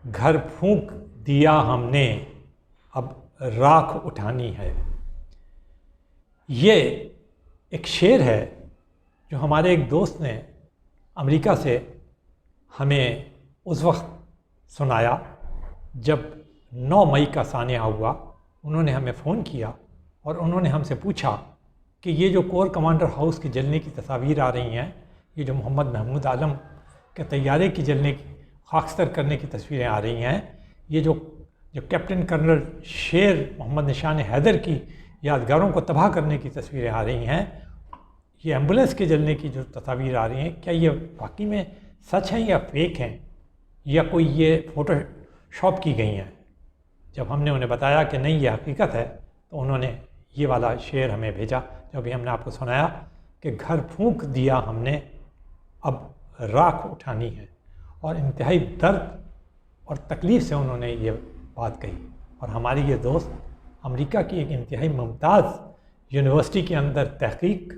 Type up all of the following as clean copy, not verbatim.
گھر پھونک دیا ہم نے اب راکھ اٹھانی ہے۔ یہ ایک شعر ہے جو ہمارے ایک دوست نے امریکہ سے ہمیں اس وقت سنایا جب 9 مئی کا سانحہ ہوا۔ انہوں نے ہمیں فون کیا اور انہوں نے ہم سے پوچھا کہ یہ جو کور کمانڈر ہاؤس کے جلنے کی تصاویر آ رہی ہیں، یہ جو محمد محمود عالم کے طیارے کی جلنے کی خاکستر کرنے کی تصویریں آ رہی ہیں، یہ جو کیپٹن کرنل شیر محمد نشان حیدر کی یادگاروں کو تباہ کرنے کی تصویریں آ رہی ہیں، یہ ایمبولینس کے جلنے کی جو تصاویر آ رہی ہیں، کیا یہ واقعی میں سچ ہیں یا فیک ہیں یا کوئی یہ فوٹو شاپ کی گئی ہیں؟ جب ہم نے انہیں بتایا کہ نہیں یہ حقیقت ہے تو انہوں نے یہ والا شعر ہمیں بھیجا جو ابھی ہم نے آپ کو سنایا کہ گھر پھونک دیا ہم نے اب راکھ اٹھانی ہے، اور انتہائی درد اور تکلیف سے انہوں نے یہ بات کہی۔ اور ہماری یہ دوست امریکہ کی ایک انتہائی ممتاز یونیورسٹی کے اندر تحقیق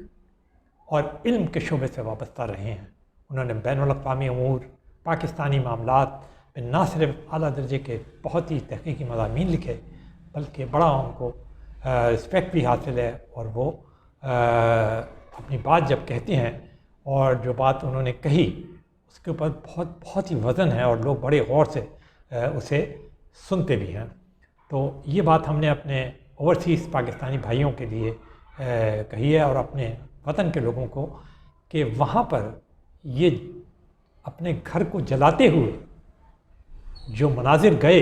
اور علم کے شعبے سے وابستہ رہے ہیں۔ انہوں نے بین الاقوامی امور، پاکستانی معاملات میں نہ صرف اعلیٰ درجے کے بہت ہی تحقیقی مضامین لکھے بلکہ بڑا ان کو رسپیکٹ بھی حاصل ہے، اور وہ اپنی بات جب کہتے ہیں اور جو بات انہوں نے کہی اس کے اوپر بہت ہی وزن ہے اور لوگ بڑے غور سے اسے سنتے بھی ہیں۔ تو یہ بات ہم نے اپنے اوورسیز پاکستانی بھائیوں کے لیے کہی ہے اور اپنے وطن کے لوگوں کو کہ وہاں پر یہ اپنے گھر کو جلاتے ہوئے جو مناظر گئے،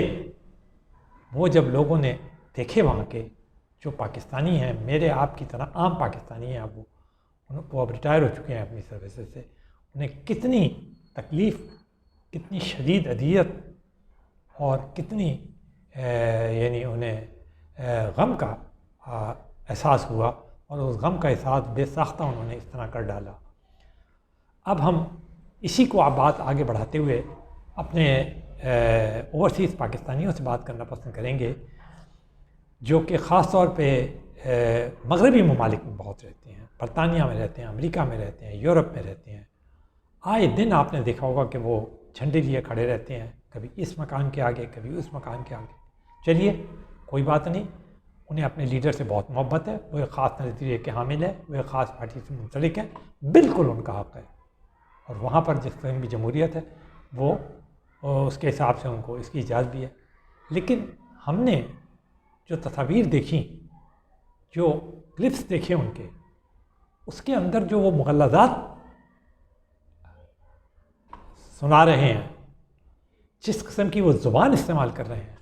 وہ جب لوگوں نے دیکھے وہاں کے جو پاکستانی ہیں، میرے آپ کی طرح عام پاکستانی ہیں، وہ اب ریٹائر ہو چکے ہیں اپنی سروسز سے، انہیں کتنی تکلیف، کتنی شدید اذیت اور کتنی یعنی انہیں غم کا احساس ہوا، اور اس غم کا احساس بے ساختہ انہوں نے اس طرح کر ڈالا۔ اب ہم اسی کو بات آگے بڑھاتے ہوئے اپنے اوورسیز پاکستانیوں سے بات کرنا پسند کریں گے جو کہ خاص طور پہ مغربی ممالک میں بہت رہتے ہیں، برطانیہ میں رہتے ہیں، امریکہ میں رہتے ہیں، یورپ میں رہتے ہیں۔ آئے دن آپ نے دیکھا ہوگا کہ وہ جھنڈے لیے کھڑے رہتے ہیں، کبھی اس مکان کے آگے، کبھی اس مکان کے آگے۔ چلیے کوئی بات نہیں، انہیں اپنے لیڈر سے بہت محبت ہے، وہ ایک خاص نظریے کے حامل ہے، وہ ایک خاص پارٹی سے منسلک ہیں، بالکل ان کا حق ہے، اور وہاں پر جس قسم کی جمہوریت ہے وہ اس کے حساب سے ان کو اس کی اجازت بھی ہے۔ لیکن ہم نے جو تصاویر دیکھیں، جو کلپس دیکھے ان کے، اس کے اندر جو وہ مغلظات سنا رہے ہیں، جس قسم کی وہ زبان استعمال کر رہے ہیں،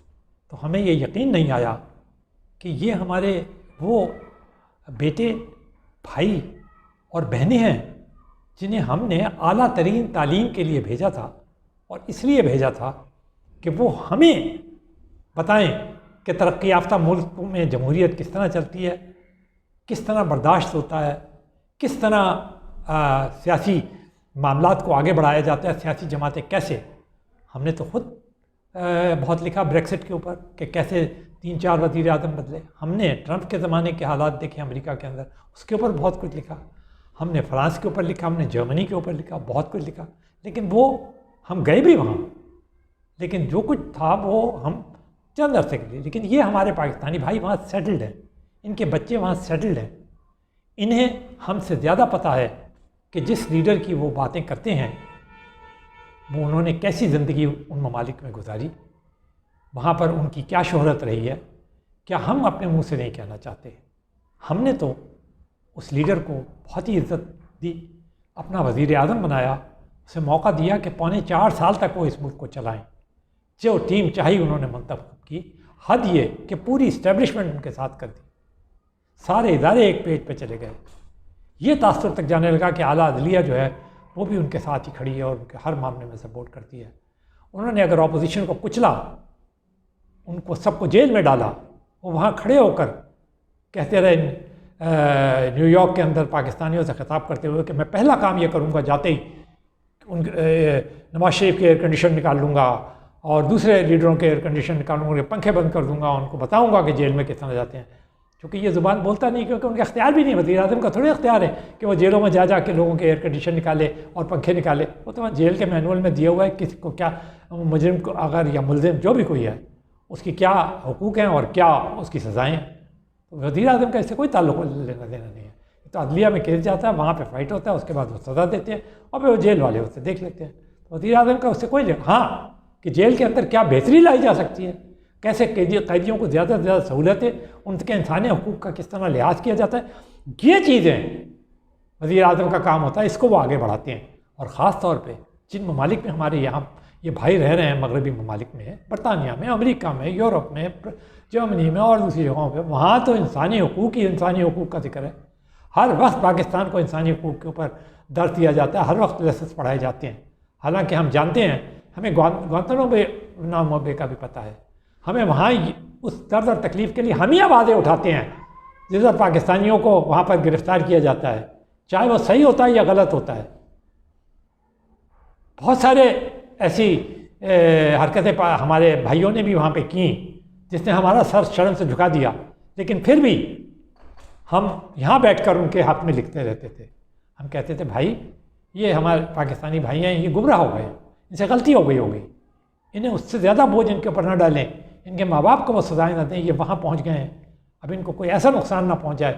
تو ہمیں یہ یقین نہیں آیا کہ یہ ہمارے وہ بیٹے، بھائی اور بہنیں ہیں جنہیں ہم نے اعلیٰ ترین تعلیم کے لیے بھیجا تھا، اور اس لیے بھیجا تھا کہ وہ ہمیں بتائیں کہ ترقی یافتہ ملک میں جمہوریت کس طرح چلتی ہے، کس طرح برداشت ہوتا ہے، کس طرح سیاسی معاملات کو آگے بڑھایا جاتا ہے، سیاسی جماعتیں کیسے۔ ہم نے تو خود بہت لکھا بریکسٹ کے اوپر کہ کیسے 3-4 وزیر اعظم بدلے، ہم نے ٹرمپ کے زمانے کے حالات دیکھے امریکہ کے اندر، اس کے اوپر بہت کچھ لکھا، ہم نے فرانس کے اوپر لکھا، ہم نے جرمنی کے اوپر لکھا، بہت کچھ لکھا، لیکن وہ ہم گئے بھی وہاں، لیکن جو کچھ تھا وہ ہم چند عرصے کے لیے، لیکن یہ ہمارے پاکستانی بھائی وہاں سیٹلڈ ہیں، ان کے بچے وہاں سیٹلڈ ہیں، انہیں ہم سے زیادہ پتہ ہے کہ جس لیڈر کی وہ باتیں کرتے ہیں وہ انہوں نے کیسی زندگی ان ممالک میں گزاری، وہاں پر ان کی کیا شہرت رہی ہے، کیا ہم اپنے منہ سے نہیں کہنا چاہتے۔ ہم نے تو اس لیڈر کو بہت ہی عزت دی، اپنا وزیر اعظم بنایا، اسے موقع دیا کہ 3.25 سال تک وہ اس ملک کو چلائیں، جو ٹیم چاہی انہوں نے منتخب کی۔ حد یہ کہ پوری اسٹیبلشمنٹ ان کے ساتھ کر دی، سارے ادارے ایک پیج پہ چلے گئے، یہ تاثر تک جانے لگا کہ اعلیٰ عدلیہ جو ہے وہ بھی ان کے ساتھ ہی کھڑی ہے اور ان کے ہر معاملے میں سپورٹ کرتی ہے۔ انہوں نے اگر اپوزیشن کو کچلا، ان کو سب کو جیل میں ڈالا، وہ وہاں کھڑے ہو کر کہتے رہے نیو یارک کے اندر پاکستانیوں سے خطاب کرتے ہوئے کہ میں پہلا کام یہ کروں گا جاتے ہی ان نواز شریف کے ایئر کنڈیشن نکال لوں گا اور دوسرے لیڈروں کے ایئر کنڈیشن نکالوں گا، پنکھے بند کر دوں گا، ان کو بتاؤں گا کہ جیل میں کس طرح جاتے ہیں۔ چونکہ یہ زبان بولتا نہیں، کیونکہ ان کا اختیار بھی نہیں، وزیر اعظم کا تھوڑی اختیار ہے کہ وہ جیلوں میں جا کے لوگوں کے ایئر کنڈیشن نکالے اور پنکھے نکالے. وہ تو جیل کے مینول میں دیا ہوا ہے کسی کو کیا مجرم کو اگر یا ملزم جو بھی کوئی ہے اس کی کیا حقوق ہیں اور کیا اس کی سزائیں ہیں. وزیر اعظم کا اس سے کوئی تعلق لینا دینا نہیں ہے. تو عدلیہ میں کیس جاتا ہے، وہاں پہ فائٹ ہوتا ہے، اس کے بعد وہ سزا دیتے ہیں اور پھر وہ جیل والے اس سے دیکھ لیتے ہیں. وزیر اعظم کا اس سے کوئی ہاں کہ جیل کے اندر کیا بہتری لائی جا سکتی ہے، کیسے قیدیوں کو زیادہ سے زیادہ سہولتیں، ان کے انسانی حقوق کا کس طرح لحاظ کیا جاتا ہے، یہ چیزیں وزیر اعظم کا کام ہوتا ہے. اس کو وہ آگے بڑھاتے ہیں. اور خاص طور پہ جن ممالک میں ہمارے یہاں یہ بھائی رہ رہے ہیں، مغربی ممالک میں، برطانیہ میں، امریکہ میں، یورپ میں، جرمنی میں اور دوسری جگہوں پہ، وہاں تو انسانی حقوق کا ذکر ہے. ہر وقت پاکستان کو انسانی حقوق کے اوپر درس دیا جاتا ہے، ہر وقت لیسنس پڑھائے جاتے ہیں. حالانکہ ہم جانتے ہیں، ہمیں گوانتانامو بے کا بھی پتہ ہے، ہمیں وہاں اس درد اور تکلیف کے لیے ہم ہی آوازیں اٹھاتے ہیں جس پر پاکستانیوں کو وہاں پر گرفتار کیا جاتا ہے، چاہے وہ صحیح ہوتا ہے یا غلط ہوتا ہے. بہت سارے ایسی حرکتیں ہمارے بھائیوں نے بھی وہاں پہ کیں جس نے ہمارا سر شرم سے جھکا دیا، لیکن پھر بھی ہم یہاں بیٹھ کر ان کے حق میں لکھتے رہتے تھے. ہم کہتے تھے بھائی یہ ہمارے پاکستانی بھائی ہیں، یہ گمراہ ہو گئے، ان سے غلطی ہو گئی ہوگی، انہیں اس سے زیادہ بوجھ ان کے اوپر نہ ڈالیں، ان کے ماں باپ کو وہ سزائیں نہ دیں، یہ وہاں پہنچ گئے ہیں، اب ان کو کوئی ایسا نقصان نہ پہنچائے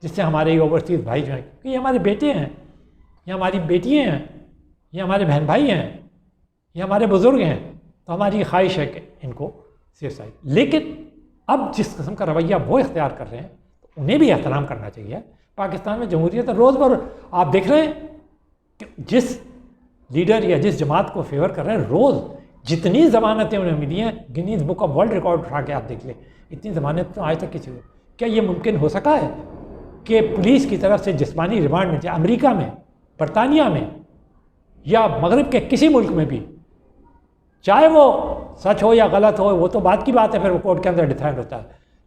جس سے ہمارے یہ اوورسیز بھائی جو ہیں، کیونکہ یہ ہمارے بیٹے ہیں، یہ ہماری بیٹیاں ہیں، یہ ہمارے بہن بھائی ہیں، یہ ہمارے بزرگ ہیں، تو ہماری خواہش ہے کہ ان کو سیف سائڈ. لیکن اب جس قسم کا رویہ وہ اختیار کر رہے ہیں تو انہیں بھی احترام کرنا چاہیے. پاکستان میں جمہوریت روز بر آپ دیکھ رہے ہیں کہ جس لیڈر یا جس جماعت کو فیور کر رہے ہیں، روز جتنی ضمانتیں انہیں ملی ہیں، Guinness book of world record اٹھا کے آپ دیکھ لیں، اتنی ضمانت تو آج تک کسی کو. کیا یہ ممکن ہو سکا ہے کہ پولیس کی طرف سے جسمانی ریمانڈ میں، چاہے امریکہ میں، برطانیہ میں یا مغرب کے کسی ملک میں بھی، چاہے وہ سچ ہو یا غلط ہو وہ تو بعد کی بات ہے، پھر وہ کورٹ کے اندر ڈیسائڈ ہوتا ہے،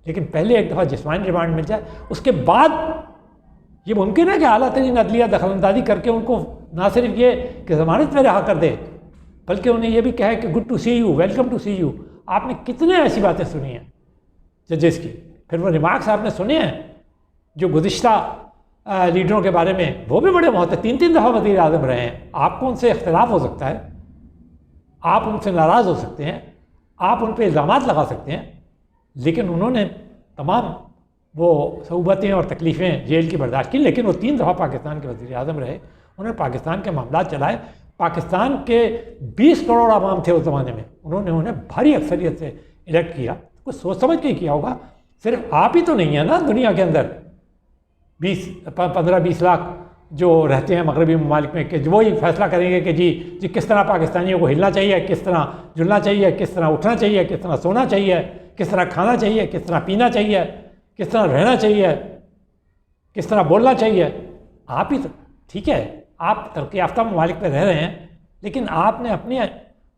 لیکن پہلے ایک دفعہ جسمانی ریمانڈ مل جائے، اس کے بعد یہ ممکن ہے کہ اعلیٰ ترین عدلیہ دخل اندازی کر کے ان کو نہ صرف یہ کہ ضمانت پہ رہا کر دے، بلکہ انہیں یہ بھی کہے کہ good to see you, welcome to see you. آپ نے کتنے ایسی باتیں سنی ہیں ججز کی، پھر وہ ریمارکس آپ نے سنے ہیں جو گزشتہ لیڈروں کے بارے میں، وہ بھی بڑے محترم، 3 دفعہ وزیر اعظم رہے ہیں. آپ کو ان سے اختلاف ہو سکتا ہے، آپ ان سے ناراض ہو سکتے ہیں، آپ ان پہ الزامات لگا سکتے ہیں، لیکن انہوں نے تمام وہ صعوبتیں اور تکلیفیں جیل کی برداشت کی. لیکن وہ 3 دفعہ پاکستان کے وزیر اعظم رہے، انہوں نے پاکستان کے معاملات چلائے. پاکستان کے 20 کروڑ عوام تھے اس زمانے میں، انہیں بھاری اکثریت سے الیکٹ کیا. کچھ سوچ سمجھ کے ہی کیا ہوگا. صرف آپ ہی تو نہیں ہیں نا دنیا کے اندر 15-20 لاکھ جو رہتے ہیں مغربی ممالک میں، کہ وہی فیصلہ کریں گے کہ جی کس طرح پاکستانیوں کو ہلنا چاہیے، کس طرح جلنا چاہیے، کس طرح اٹھنا چاہیے، کس طرح سونا چاہیے، کس طرح کھانا چاہیے، کس طرح پینا چاہیے، کس طرح رہنا چاہیے، کس طرح بولنا چاہیے. آپ ہی تو ٹھیک ہے، آپ ترقی یافتہ ممالک پہ رہ رہے ہیں، لیکن آپ نے اپنے،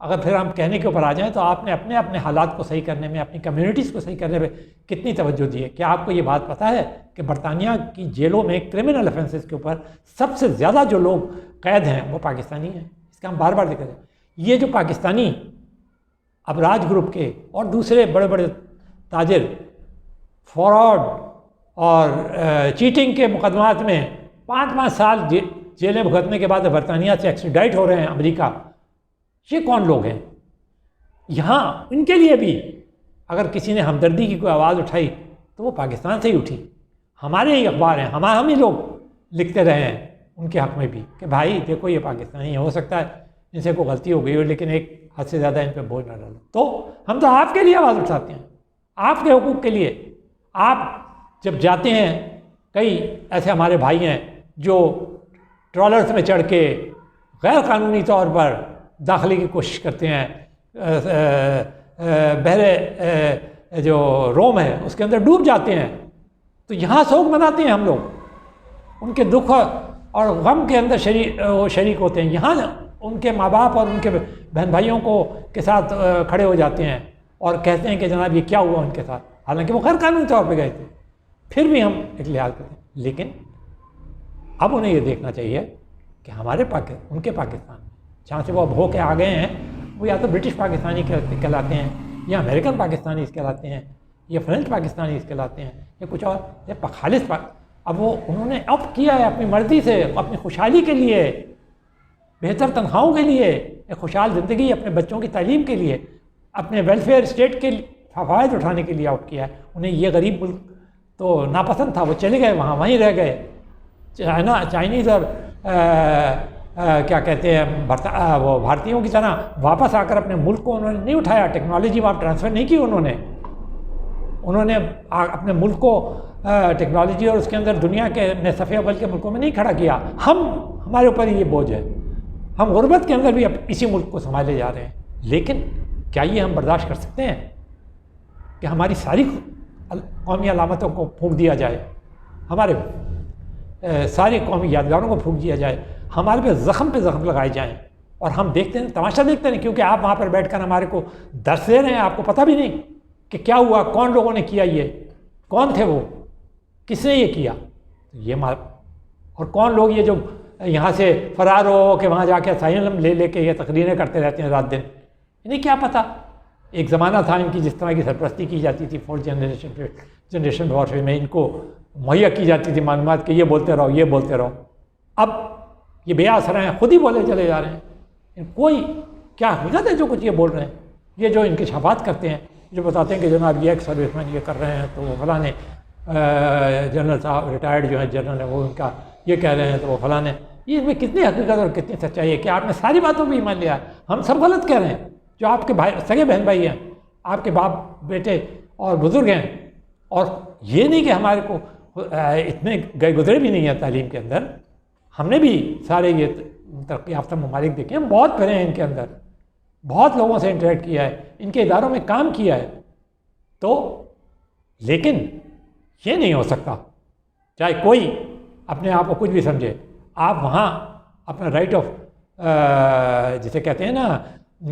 اگر پھر ہم کہنے کے اوپر آ جائیں تو آپ نے اپنے حالات کو صحیح کرنے میں، اپنی کمیونٹیز کو صحیح کرنے میں کتنی توجہ دی ہے. کیا آپ کو یہ بات پتہ ہے کہ برطانیہ کی جیلوں میں کرمنل افینسز کے اوپر سب سے زیادہ جو لوگ قید ہیں وہ پاکستانی ہیں؟ اس کا ہم بار بار ذکر کریں. یہ جو پاکستانی ابراج گروپ کے اور دوسرے بڑے بڑے تاجر فراڈ اور چیٹنگ کے مقدمات میں 5 سال جیلیں بھگتنے کے بعد برطانیہ سے ایکسٹریڈائٹ ہو رہے ہیں امریکہ، یہ کون لوگ ہیں؟ یہاں ان کے لیے بھی اگر کسی نے ہمدردی کی کوئی آواز اٹھائی تو وہ پاکستان سے ہی اٹھی. ہمارے ہی اخبار ہیں، ہم ہی لوگ لکھتے رہے ہیں ان کے حق میں بھی کہ بھائی دیکھو یہ پاکستانی ہو سکتا ہے ان سے کوئی غلطی ہو گئی ہو، لیکن ایک حد سے زیادہ ان پہ بوجھ نہ ڈالو. تو ہم تو آپ کے لیے آواز اٹھاتے ہیں، آپ کے حقوق کے لیے. آپ جب جاتے ہیں، کئی ایسے ہمارے بھائی ہیں جو ٹرالرز میں چڑھ کے غیر قانونی طور پر داخلے کی کوشش کرتے ہیں، بحر جو روم ہے اس کے اندر ڈوب جاتے ہیں، تو یہاں سوگ مناتے ہیں ہم لوگ، ان کے دکھ اور غم کے اندر شریک ہوتے ہیں. یہاں ان کے ماں باپ اور ان کے بہن بھائیوں کے ساتھ کھڑے ہو جاتے ہیں اور کہتے ہیں کہ جناب یہ کیا ہوا ان کے ساتھ، حالانکہ وہ غیر قانونی طور پہ گئے تھے. پھر بھی ہم ایک لحاظ کرتے ہیں. لیکن اب انہیں یہ دیکھنا چاہیے کہ ہمارے ان کے پاکستان جہاں سے وہ اب ہو کے آ گئے ہیں، وہ یا تو برٹش پاکستانی کہلاتے ہیں، یا امریکن پاکستانی کہلاتے ہیں، یہ فرنچ پاکستانی اس کہلاتے ہیں، یہ کچھ اور، یہ خالص اب وہ انہوں نے اب کیا ہے اپنی مرضی سے، اپنی خوشحالی کے لیے، بہتر تنخواہوں کے لیے، ایک خوشحال زندگی، اپنے بچوں کی تعلیم کے لیے، اپنے ویلفیئر اسٹیٹ کے فوائد اٹھانے کے لیے آؤٹ کیا ہے۔ انہیں یہ غریب ملک تو ناپسند تھا، وہ چلے گئے وہاں، وہیں رہ گئے۔ چائنیز اور کیا کہتے ہیں وہ بھارتیوں کی طرح واپس آ کر اپنے ملک کو انہوں نے نہیں اٹھایا، ٹیکنالوجی وہاں ٹرانسفر نہیں کی انہوں نے اپنے ملک کو ٹیکنالوجی اور اس کے اندر دنیا کے صفحے اول کے ملکوں میں نہیں کھڑا کیا۔ ہمارے اوپر یہ بوجھ ہے، ہم غربت کے اندر بھی اب اسی ملک کو سنبھالے جا رہے ہیں۔ لیکن کیا یہ ہم برداشت کر سکتے ہیں کہ ہماری ساری قومی علامتوں کو پھونک دیا جائے، ہمارے سارے قومی یادگاروں کو پھونک دیا جائے، ہمارے پہ زخم لگائے جائیں، اور ہم دیکھتے ہیں، تماشا دیکھتے ہیں، کیونکہ آپ وہاں پر بیٹھ کر ہمارے کو درس دے رہے ہیں، آپ کو پتہ بھی نہیں کہ کیا ہوا، کون لوگوں نے کیا، یہ کون تھے، وہ کس نے یہ کیا، اور کون لوگ یہ جو یہاں سے فرار ہو کہ وہاں جا کے اسائلم لے کے یہ تقریریں کرتے رہتے ہیں رات دن، انہیں کیا پتہ۔ ایک زمانہ تھا ان کی جس طرح کی سرپرستی کی جاتی تھی، فورتھ جنریشن وارفیئر میں ان کو مہیا کی جاتی تھی معلومات کہ یہ بولتے رہو، اب یہ بے اثر ہیں، خود ہی بولے چلے جا رہے ہیں۔ کوئی کیا حقیقت ہے جو کچھ یہ بول رہے ہیں؟ یہ جو انکشافات کرتے ہیں، جو بتاتے ہیں کہ جناب یہ ایک سروس مین یہ کر رہے ہیں، تو وہ فلاں جنرل صاحب ریٹائرڈ جو ہیں جنرل ہیں وہ ان کا یہ کہہ رہے ہیں، تو وہ فلاں یہ اس میں کتنی حقیقت اور کتنی سچائی ہے کہ آپ نے ساری باتوں پہ ایمان لیا ہے؟ ہم سب غلط کہہ رہے ہیں، جو آپ کے بھائی سگے بہن بھائی ہیں، آپ کے باپ بیٹے اور بزرگ ہیں، اور یہ نہیں کہ ہمارے کو اتنے گئے گزرے بھی نہیں ہیں تعلیم کے اندر، ہم نے بھی سارے یہ ترقی یافتہ ممالک دیکھے ہیں، بہت پڑھے ہیں ان کے اندر، بہت لوگوں سے انٹریکٹ کیا ہے، ان کے اداروں میں کام کیا ہے، تو لیکن یہ نہیں ہو سکتا چاہے کوئی اپنے آپ کو کچھ بھی سمجھے، آپ وہاں اپنا رائٹ آف جسے کہتے ہیں نا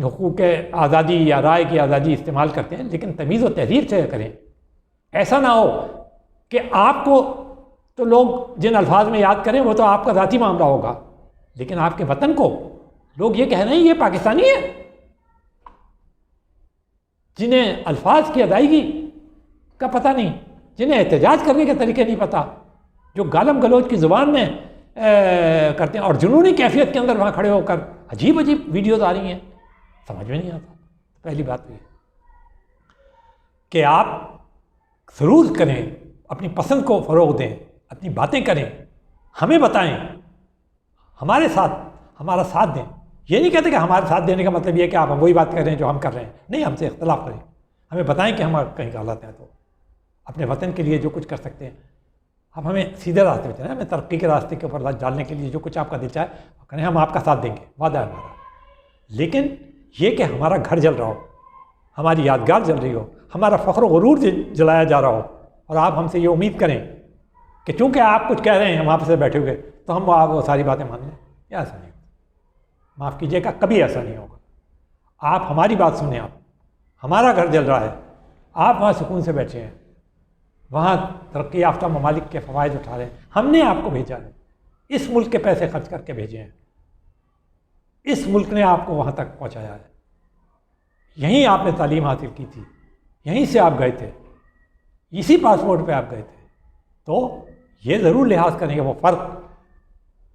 حقوق آزادی یا رائے کی آزادی استعمال کرتے ہیں، لیکن تمیز و تہذیب سے کریں۔ ایسا نہ ہو کہ آپ کو تو لوگ جن الفاظ میں یاد کریں وہ تو آپ کا ذاتی معاملہ ہوگا، لیکن آپ کے وطن کو لوگ یہ کہہ رہے ہیں یہ پاکستانی ہے، جنہیں الفاظ کی ادائیگی کا پتہ نہیں، جنہیں احتجاج کرنے کے طریقے نہیں پتہ، جو گالم گلوچ کی زبان میں کرتے ہیں، اور جنونی کیفیت کے اندر وہاں کھڑے ہو کر عجیب ویڈیوز آ رہی ہیں، سمجھ میں نہیں آتا۔ پہلی بات یہ کہ آپ سرور کریں، اپنی پسند کو فروغ دیں، اپنی باتیں کریں، ہمیں بتائیں، ہمارے ساتھ ہمارا ساتھ دیں۔ یہ نہیں کہتے کہ ہمارے ساتھ دینے کا مطلب یہ ہے کہ آپ وہی بات کر رہے ہیں جو ہم کر رہے ہیں، نہیں، ہم سے اختلاف کریں، ہمیں بتائیں کہ ہم کہیں غلط ہیں، تو اپنے وطن کے لیے جو کچھ کر سکتے ہیں اب ہمیں سیدھے راستے پہ چلیں، ہمیں ترقی کے راستے کے اوپر ڈالنے کے لیے جو کچھ آپ کا دل چاہے کریں، ہم آپ کا ساتھ دیں گے، وعدہ ہے ہمارا۔ لیکن یہ کہ ہمارا گھر جل رہا ہو، ہماری یادگار جل رہی ہو، ہمارا فخر و غرور جلایا جا رہا ہو، اور آپ ہم سے یہ امید کریں کہ چونکہ آپ کچھ کہہ رہے ہیں وہاں سے بیٹھے ہوئے تو ہم وہ ساری باتیں مان لیں، یہ ایسا نہیں ہوگا، معاف کیجیے گا، کبھی ایسا نہیں ہوگا۔ آپ ہماری بات سنیں، آپ ہمارا گھر جل رہا ہے، آپ وہاں سکون سے بیٹھے ہیں، وہاں ترقی یافتہ ممالک کے فوائد اٹھا رہے ہیں، ہم نے آپ کو بھیجا ہے، اس ملک کے پیسے خرچ کر کے بھیجے ہیں، اس ملک نے آپ کو وہاں تک پہنچایا ہے، یہیں آپ نے تعلیم حاصل کی تھی، یہیں سے آپ گئے تھے، اسی پاسپورٹ پہ آپ گئے تھے، تو یہ ضرور لحاظ کریں کہ وہ فرق،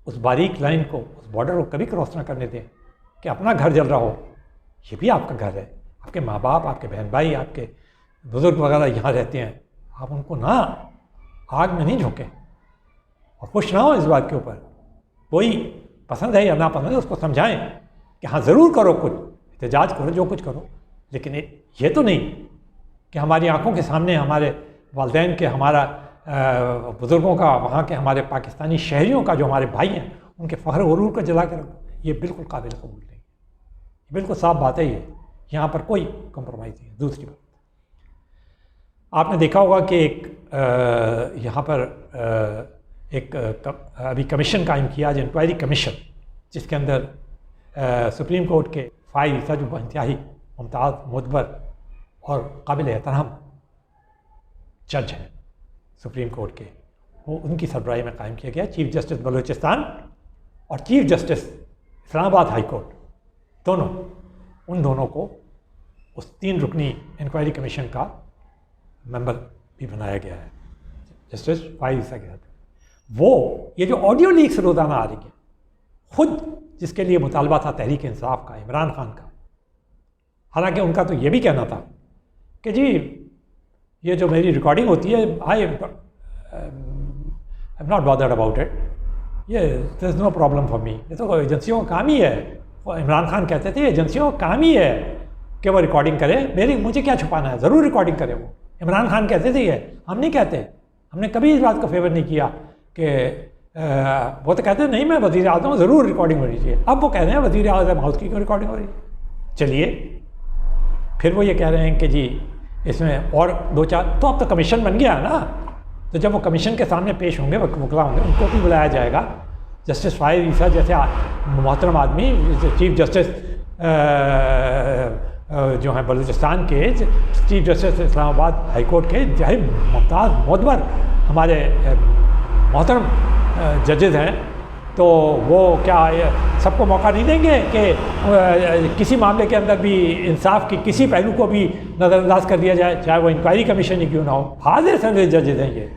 اس باریک لائن کو، اس بارڈر کو کبھی کراس نہ کرنے دیں کہ اپنا گھر جل رہا ہو، یہ بھی آپ کا گھر ہے، آپ کے ماں باپ، آپ کے بہن بھائی، آپ کے بزرگ وغیرہ یہاں رہتے ہیں، آپ ان کو نہ آگ میں نہیں جھونکیں، اور خوش نہ ہو اس بات کے اوپر، کوئی پسند ہے یا ناپسند ہے اس کو سمجھائیں کہ ہاں ضرور کرو کچھ، احتجاج کرو، جو کچھ کرو، لیکن یہ تو نہیں کہ ہماری آنکھوں کے سامنے ہمارے والدین کے، ہمارا بزرگوں کا، وہاں کے ہمارے پاکستانی شہریوں کا جو ہمارے بھائی ہیں ان کے فخر غرور کو جلا کر رکھو، یہ بالکل قابل قبول نہیں، بالکل صاف بات ہے، یہ یہاں پر کوئی کمپرومائز نہیں ہے۔ دوسری بات، آپ نے دیکھا ہوگا کہ ایک یہاں پر ایک ابھی کمیشن قائم کیا، جو انکوائری کمیشن، جس کے اندر سپریم کورٹ کے 5 جو انتہائی ممتاز، معتبر اور قابل احترام جج ہیں سپریم کورٹ کے، وہ ان کی سربراہی میں قائم کیا گیا، چیف جسٹس بلوچستان اور چیف جسٹس اسلام آباد ہائی کورٹ، ان دونوں کو اس 3 رکنی انکوائری کمیشن کا ممبر بھی بنایا گیا ہے جسٹس فائز عیسیٰ کے ساتھ. وہ یہ جو آڈیو لیکس روزانہ آ رہی ہیں، خود جس کے لیے مطالبہ تھا تحریک انصاف کا، عمران خان کا، حالانکہ ان کا تو یہ بھی کہنا تھا کہ جی یہ جو میری ریکارڈنگ ہوتی ہے I am not bothered about it, یہ دیر از نو پرابلم فار می. یہ تو ایجنسیوں کا کام ہی ہے. عمران خان کہتے تھے ایجنسیوں کا کام ہی ہے کہ وہ ریکارڈنگ کرے، مجھے کیا چھپانا ہے، ضرور ریکارڈنگ کرے. وہ عمران خان کہتے تھے یہ، ہم نہیں کہتے. ہم نے کبھی اس بات کو فیور نہیں کیا کہ وہ تو کہتے ہیں نہیں میں وزیر اعظم ہوں، ضرور ریکارڈنگ ہونی چاہیے. اب وہ کہہ رہے ہیں وزیر اعظم ہاؤس کی کیوں ریکارڈنگ ہو رہی ہے. چلیے پھر وہ یہ کہہ رہے ہیں کہ جی اس میں اور دو چار، تو اب تو کمیشن بن گیا نا. تو جب وہ کمیشن کے سامنے پیش ہوں گے، وکلا ہوں گے، ان کو بھی بلایا جائے گا. جسٹس فائز عیسیٰ جیسے محترم آدمی، چیف جسٹس جو ہیں بلوچستان کے، چیف جسٹس اسلام آباد ہائی کورٹ کے انتہائی ممتاز معتبر ہمارے محترم ججز ہیں، تو وہ کیا سب کو موقع نہیں دیں گے کہ کسی معاملے کے اندر بھی انصاف کی کسی پہلو کو بھی نظر انداز کر دیا جائے، چاہے وہ انکوائری کمیشن ہی کیوں نہ ہو. حاضر سروس ججز ہیں یہ،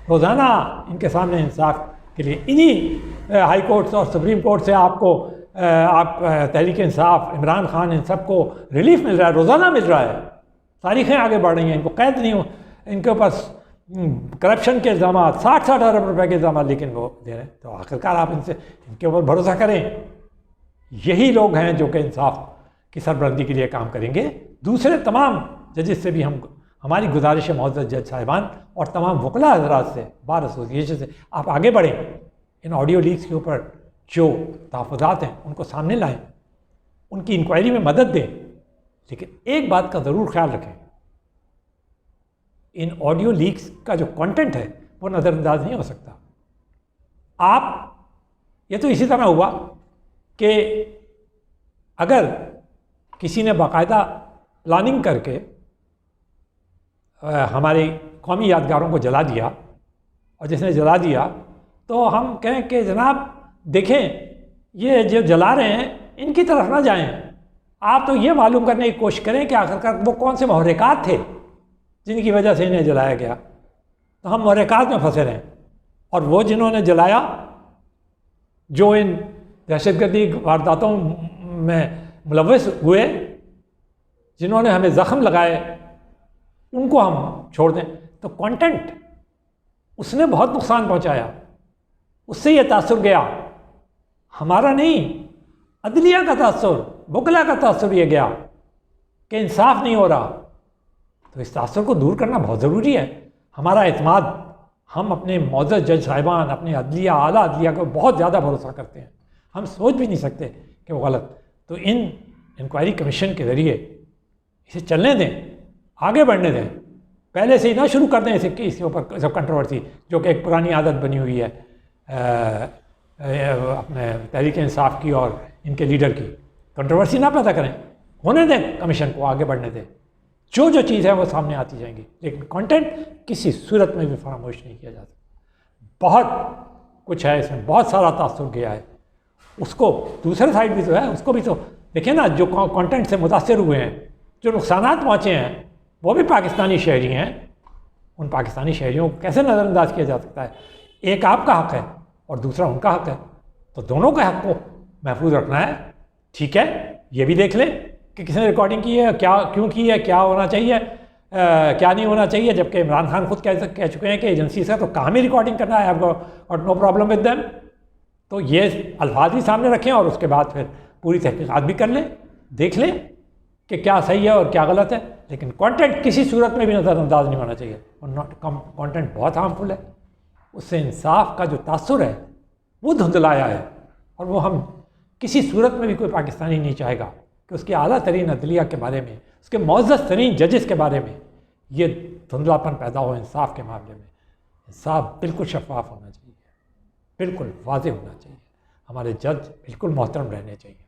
روزانہ ان کے سامنے انصاف کے لیے انہی ہائی کورٹ اور سپریم کورٹ سے آپ کو تحریک انصاف، عمران خان، ان سب کو ریلیف مل رہا ہے، روزانہ مل رہا ہے. تاریخیں آگے بڑھ رہی ہیں، ان کو قید نہیں ہو، ان کے اوپر کرپشن کے الزامات، 60 ارب روپے کے الزامات، لیکن وہ دے رہے ہیں. تو آخرکار آپ ان کے اوپر بھروسہ کریں. یہی لوگ ہیں جو کہ انصاف کی سربلندی کے لیے کام کریں گے. دوسرے تمام ججز سے بھی ہماری گزارش ہے، معزز جج صاحبان اور تمام وکلا حضرات سے، بار ایسوسیشن سے، آپ آگے بڑھیں. ان آڈیو لیکس کے اوپر جو تحفظات ہیں ان کو سامنے لائیں، ان کی انکوائری میں مدد دیں. لیکن ایک بات کا ضرور خیال رکھیں، ان آڈیو لیکس کا جو کانٹینٹ ہے وہ نظر انداز نہیں ہو سکتا. آپ یہ تو اسی طرح ہوا کہ اگر کسی نے باقاعدہ پلاننگ کر کے ہماری قومی یادگاروں کو جلا دیا، اور جس نے جلا دیا تو ہم کہیں کہ جناب دیکھیں یہ جو جلا رہے ہیں ان کی طرف نہ جائیں. آپ تو یہ معلوم کرنے کی کوشش کریں کہ آخرکار وہ کون سے محرکات تھے جن کی وجہ سے انہیں جلایا گیا. تو ہم محرکات میں پھنسے رہے ہیں، اور وہ جنہوں نے جلایا، جو ان دہشت گردی وارداتوں میں ملوث ہوئے، جنہوں نے ہمیں زخم لگائے، ان کو ہم چھوڑ دیں. تو کانٹینٹ اس نے بہت نقصان پہنچایا، اس سے یہ تاثر گیا، ہمارا نہیں، عدلیہ کا تاثر، وکلا کا تاثر یہ گیا کہ انصاف نہیں ہو رہا. تو اس تاثر کو دور کرنا بہت ضروری ہے. ہمارا اعتماد، ہم اپنے معزز جج صاحبان، اپنے عدلیہ، اعلیٰ عدلیہ کو بہت زیادہ بھروسہ کرتے ہیں. ہم سوچ بھی نہیں سکتے کہ وہ غلط. تو ان انکوائری کمیشن کے ذریعے اسے چلنے دیں، آگے بڑھنے دیں. پہلے سے ہی نہ شروع کر دیں اس کے اوپر سب کنٹروورسی، جو کہ ایک پرانی عادت بنی ہوئی ہے اپنے تحریک انصاف کی اور ان کے لیڈر کی. کنٹروورسی نہ پیدا کریں، ہونے دیں کمیشن کو، آگے بڑھنے دیں. جو چیز ہے وہ سامنے آتی جائیں گی، لیکن کانٹینٹ کسی صورت میں بھی فراموش نہیں کیا جا سکتا. بہت کچھ ہے اس میں، بہت سارا تاثر گیا ہے. اس کو دوسرے سائڈ بھی تو ہے، اس کو بھی تو دیکھیں نا. جو کانٹینٹ سے متاثر ہوئے ہیں، جو نقصانات پہنچے ہیں، وہ بھی پاکستانی شہری ہیں. ان پاکستانی شہریوں کو کیسے نظر انداز کیا جا سکتا ہے؟ ایک آپ کا حق ہے اور دوسرا ان کا حق ہے، تو دونوں کا حق کو محفوظ رکھنا ہے. ٹھیک ہے، یہ بھی دیکھ لیں کہ کس نے ریکارڈنگ کی ہے، کیا کیوں کی ہے، کیا ہونا چاہیے، کیا نہیں ہونا چاہیے. جبکہ عمران خان خود کہہ چکے ہیں کہ ایجنسی سے تو کام ہی ریکارڈنگ کرنا ہے، آپ کو، اور نو پرابلم ود دیم. تو یہ الفاظ بھی سامنے رکھیں اور اس کے بعد پھر پوری تحقیقات بھی کر لیں، دیکھ لیں کہ کیا صحیح ہے اور کیا غلط ہے. لیکن کانٹینٹ کسی صورت میں بھی نظر انداز نہیں ہونا چاہیے. اور کانٹینٹ بہت ہارمفل ہے، اس سے انصاف کا جو تاثر ہے وہ دھندلایا ہے. اور وہ ہم کسی صورت میں بھی کوئی پاکستانی نہیں چاہے گا کہ اس کے اعلیٰ ترین عدلیہ کے بارے میں، اس کے معزز ترین ججز کے بارے میں یہ دھندلاپن پیدا ہو. انصاف کے معاملے میں انصاف بالکل شفاف ہونا چاہیے، بالکل واضح ہونا چاہیے. ہمارے جج بالکل محترم رہنے چاہیے.